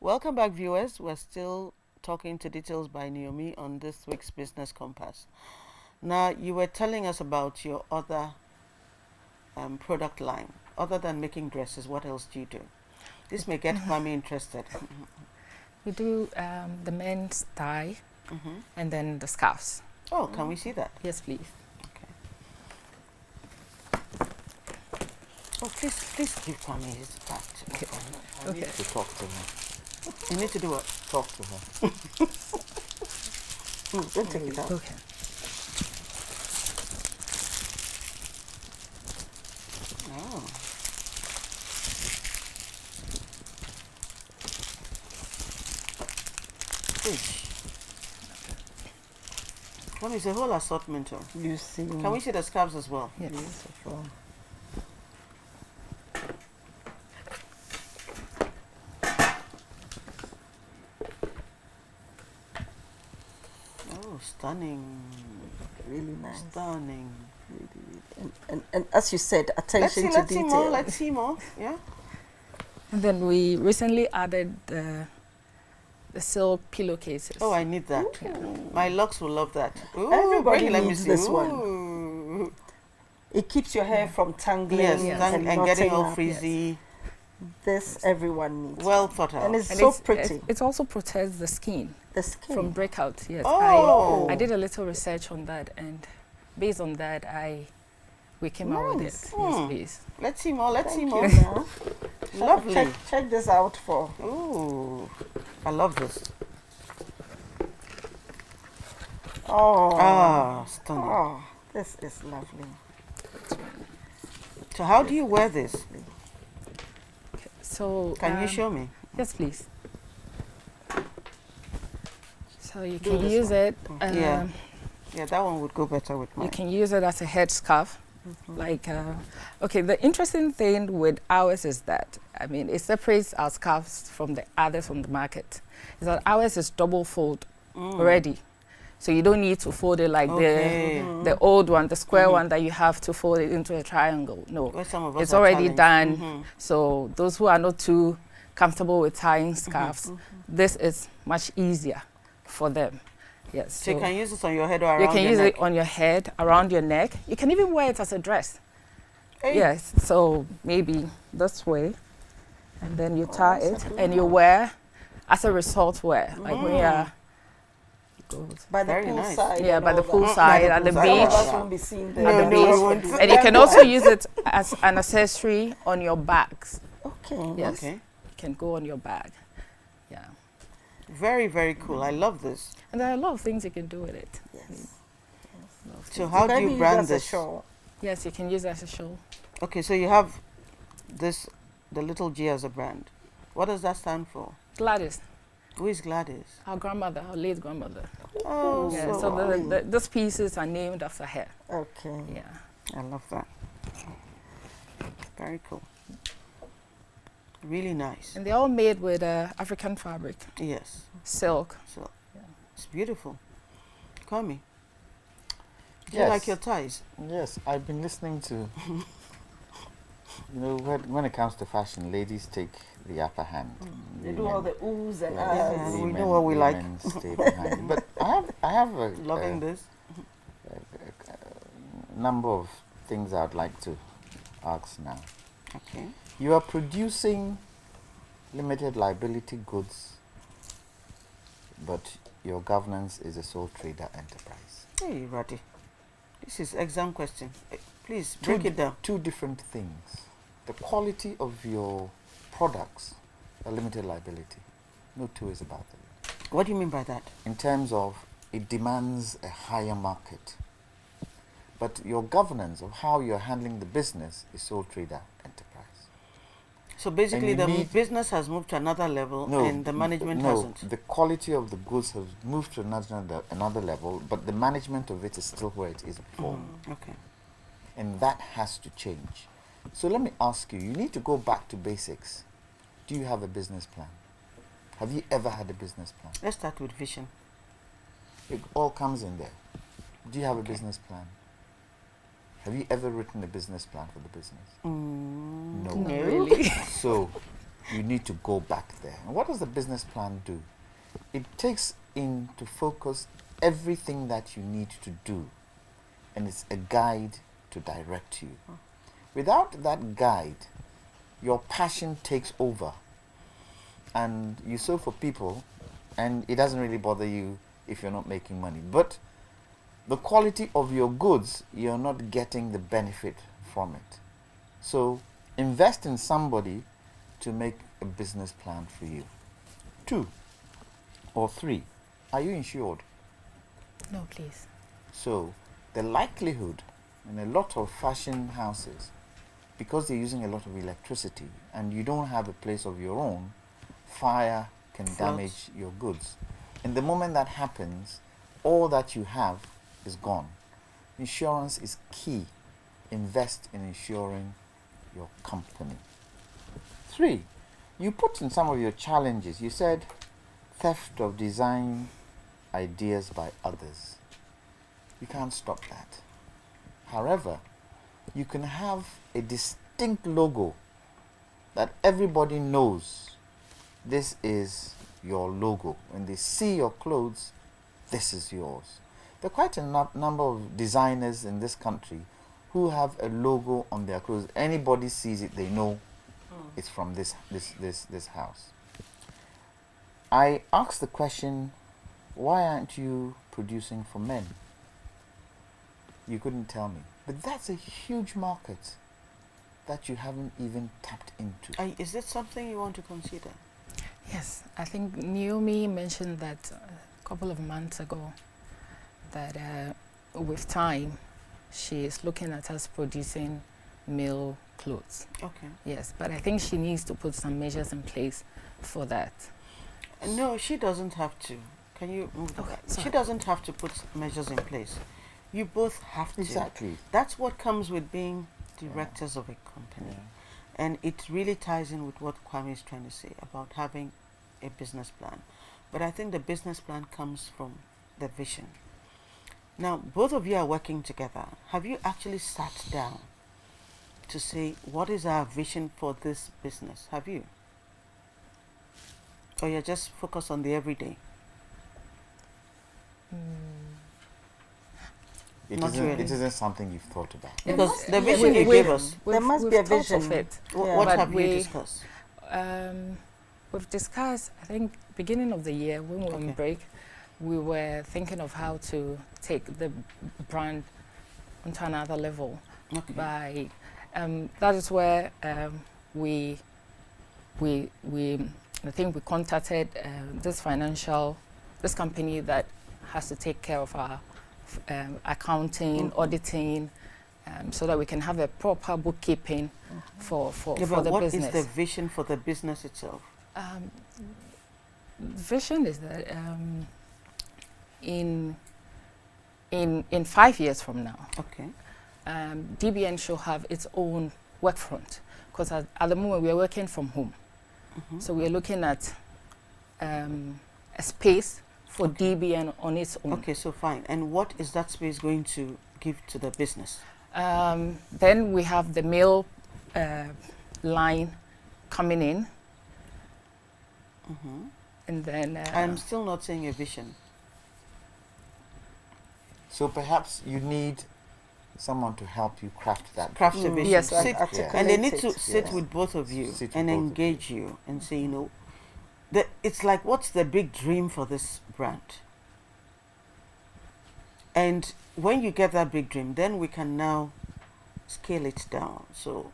Welcome back, viewers. We're still talking to Details by Neyomi on this week's Business Compass. Now, you were telling us about your other product line. Other than making dresses, what else do you do? This may get Kwame interested. We do the men's tie and then the scarves. Oh, can we see that? Yes, please. Okay. Oh, please give Kwame his part. Okay. I need to talk to her. You need to do what? Talk to her. Don't take it out. Okay. Oh. Fish. Kwame, it's a whole assortment. Oh. You see. Can we see the scarves as well? Yes. Beautiful. Oh, stunning. Really nice. Stunning. And as you said, attention to Let's see detail. more. Let's see more. Yeah. And then we recently added the silk pillowcases. Oh, I need that. My locks will love that. Ooh, Everybody bring it, let me needs see. this one. Ooh. It keeps your hair from tangling Yes, Yes. and getting all knotting up. frizzy. This everyone needs. Well thought out. And it's And so pretty. It also protects the skin The skin. from breakout. Yes. Oh. I did a little research on that, and based on that, we came out with it. Nice. Yes, please. Let's see more. Let's see Thank more. you, Ma. Lovely. Check this out for. Ooh, I love this. Oh. Ah, stunning. Oh, this is lovely. So how do you wear this? Okay. So Can you show me? Yes, please. So you Do can this use one. it. Yeah. Yeah, that one would go better with mine. You can use it as a head scarf. Like, okay, the interesting thing with ours is that, I mean, it separates our scarves from the others on the market. Is that ours is double fold already. So you don't need to fold it like Okay. the old one, the square one that you have to fold it into a triangle. No, Where some of us it's are already challenged. done. So those who are not too comfortable with tying scarves, this is much easier for them. Yes. So you can use this on your head or around you can your use neck. it on your head, around your neck. You can even wear it as a dress. Hey. Yes. So maybe this way, and then you tie that's it, a good and you wear as a resort wear, like when you're By the Very pool nice. side. yeah, and by the all pool that. side at the pool side. Some of beach. us won't be seeing No, the the no, beach. we won't. And you can also use it as an accessory on your bags. Okay. Yes. Okay. It can go on your bag. Yeah. Very, very cool. I love this. And there are a lot of things you can do with it. Yes. So how do Can you be brand used as a this? shawl. Yes, you can use it as a shawl. Okay, so you have this, the little G as a brand. What does that stand for? Gladys, Who is Gladys? our grandmother, our late grandmother. Oh, Yeah, so so lovely. those pieces are named after her. Okay. Yeah. I love that. Very cool. Really nice. And they're all made with African fabric, Yes. silk. So Yeah. it's beautiful. Kwame, do you Yes. like your ties? Yes, I've been listening to. When it comes to fashion, ladies take the upper hand. They do all the oohs and Yeah. ahs. We know what we like. women stay behind. But I have a Loving this. number of things I'd like to ask now. Okay. You are producing limited liability goods, but your governance is a sole trader enterprise. Hey, Radhi. This is exam question. Please break it down. Two different things. The quality of your products are limited liability. No two ways about it. What do you mean by that? In terms of it demands a higher market. But your governance of how you're handling the business is sole trader enterprise. So basically, you the need- business has moved to another level, and the management no, hasn't. the quality of the goods has moved to another level, but the management of it is still where it is before. Okay. And that has to change. So let me ask you, you need to go back to basics. Do you have a business plan? Have you ever had a business plan? Let's start with vision. It all comes in there. Do you have a business plan? Have you ever written a business plan for the business? No. Not really. So you need to go back there. And what does the business plan do? It takes into focus everything that you need to do, and it's a guide to direct you. Without that guide, your passion takes over, and you sew for people, and it doesn't really bother you if you're not making money. But the quality of your goods, you're not getting the benefit from it. So invest in somebody to make a business plan for you. 2 or 3, are you insured? No, please. So the likelihood in a lot of fashion houses, because they're using a lot of electricity and you don't have a place of your own, fire can damage your goods. And the moment that happens, all that you have is gone. Insurance is key. Invest in insuring your company. 3, you put in some of your challenges. You said theft of design ideas by others. You can't stop that. However, you can have a distinct logo that everybody knows this is your logo. When they see your clothes, this is yours. There are quite a number of designers in this country who have a logo on their clothes. Anybody sees it, they know it's from this house. I asked the question, why aren't you producing for men? You couldn't tell me. But that's a huge market that you haven't even tapped into. Is it something you want to consider? Yes, I think Neyomi mentioned that a couple of months ago, that with time, she is looking at us producing male clothes. Okay. Yes, but I think she needs to put some measures in place for that. No, she doesn't have to. Can you move Okay, that? sorry. She doesn't have to put measures in place. You both have to. Exactly. That's what comes with being directors of a company. And it really ties in with what Kwame is trying to say about having a business plan. But I think the business plan comes from the vision. Now, both of you are working together. Have you actually sat down to say, what is our vision for this business? Have you? Or you're just focused on the everyday? It Not isn't, really. it isn't something you've thought about. Because the yeah, vision you gave us, There must be a thought of vision. it. Yeah. what But have you we- discussed? We've discussed, I think, beginning of the year when we were Okay. on break, we were thinking of how to take the brand onto another level. Okay. By that is where we I think we contacted this company that has to take care of our accounting, auditing, so that we can have a proper bookkeeping for Yeah, for but the what is business. the vision for the business itself? Vision is that in 5 years from now, Okay. DBN should have its own work front, because at the moment we are working from home. Mhm. So we are looking at a space for DBN on its own. Okay, so fine. And what is that space going to give to the business? Then we have the mail line coming in, Mhm. and then I'm still not saying a vision. So perhaps you need someone to help you craft that. Craft a vision. vision. Yes, Sit, articulate and they need to it. sit Yes. with both of you Sit with and both of you. engage you and say, you know, it's like, what's the big dream for this brand? And when you get that big dream, then we can now scale it down. So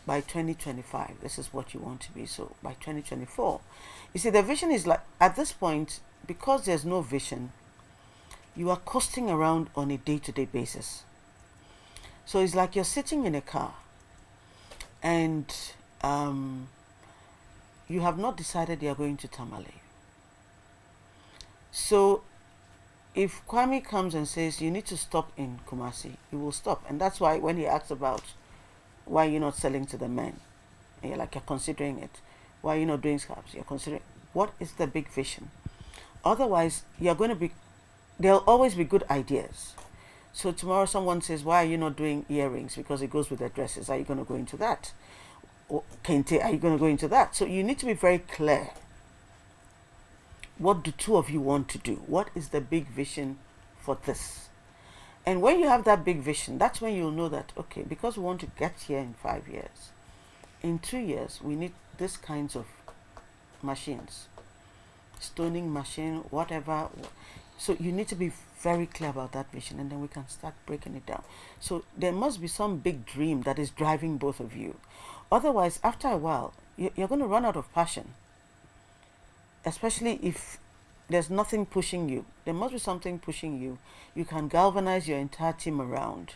by 2025, this is what you want to be. So by 2024, you see, the vision is like, at this point, because there's no vision, you are coasting around on a day-to-day basis. So it's like you're sitting in a car and you have not decided you're going to Tamale. So if Kwame comes and says you need to stop in Kumasi, you will stop. And that's why when he asks about why you're not selling to the men, and you're like, you're considering it. Why you're not doing scarves? You're considering. What is the big vision? Otherwise, you're going to be, there'll always be good ideas. So tomorrow someone says, why are you not doing earrings? Because it goes with the dresses. Are you going to go into that? Or Kente, are you going to go into that? So you need to be very clear. What do two of you want to do? What is the big vision for this? And when you have that big vision, that's when you'll know that, okay, because we want to get here in 5 years, in 2 years, we need these kinds of machines, stoning machine, whatever. So you need to be very clear about that vision, and then we can start breaking it down. So there must be some big dream that is driving both of you. Otherwise, after a while, you're going to run out of passion, especially if there's nothing pushing you. There must be something pushing you. You can galvanize your entire team around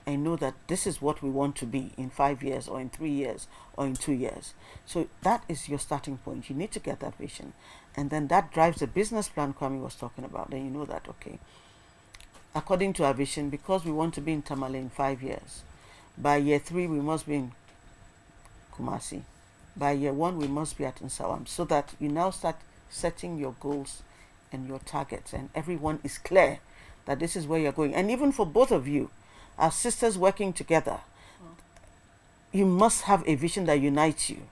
and know that this is what we want to be in 5 years or in 3 years or in 2 years. So that is your starting point. You need to get that vision. And then that drives the business plan Kwame was talking about. Then you know that, okay, according to our vision, because we want to be in Tamale in 5 years, by year 3 we must be in Kumasi. By year 1 we must be at Nsawam. So that you now start setting your goals and your targets, and everyone is clear that this is where you're going. And even for both of you, as sisters working together, you must have a vision that unites you.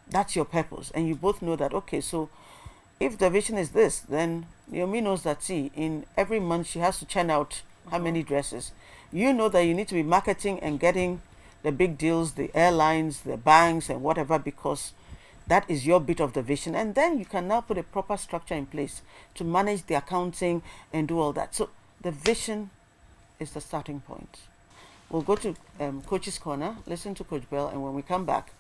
That's your purpose. And you both know that, okay, so if the vision is this, then Neyomi knows that, see, in every month she has to churn out how many dresses. You know that you need to be marketing and getting the big deals, the airlines, the banks, and whatever, because that is your bit of the vision. And then you can now put a proper structure in place to manage the accounting and do all that. So the vision is the starting point. We'll go to Coach's Corner, listen to Coach Bell, and when we come back,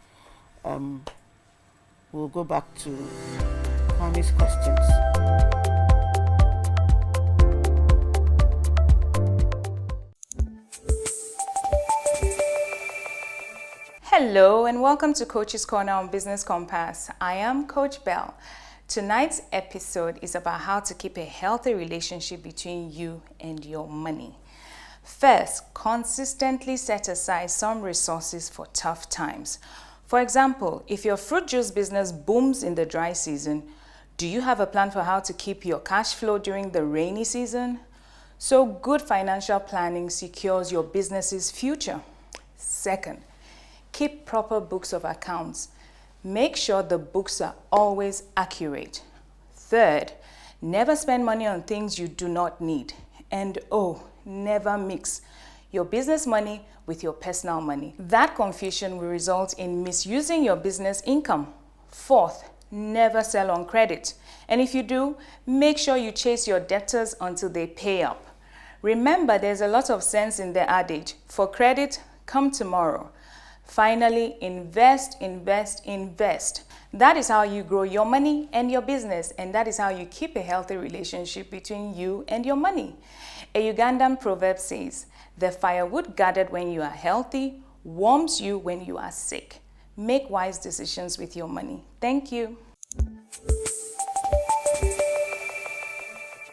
we'll go back to Kwame's questions. Hello and welcome to Coach's Corner on Business Compass. I am Coach Bell. Tonight's episode is about how to keep a healthy relationship between you and your money. First, consistently set aside some resources for tough times. For example, if your fruit juice business booms in the dry season, do you have a plan for how to keep your cash flow during the rainy season? So good financial planning secures your business's future. Second, keep proper books of accounts. Make sure the books are always accurate. Third, never spend money on things you do not need. And never mix your business money with your personal money. That confusion will result in misusing your business income. Fourth, never sell on credit. And if you do, make sure you chase your debtors until they pay up. Remember, there's a lot of sense in the adage, for credit, come tomorrow. Finally, invest, invest, invest. That is how you grow your money and your business, and that is how you keep a healthy relationship between you and your money. A Ugandan proverb says, "The firewood gathered when you are healthy warms you when you are sick." Make wise decisions with your money. Thank you.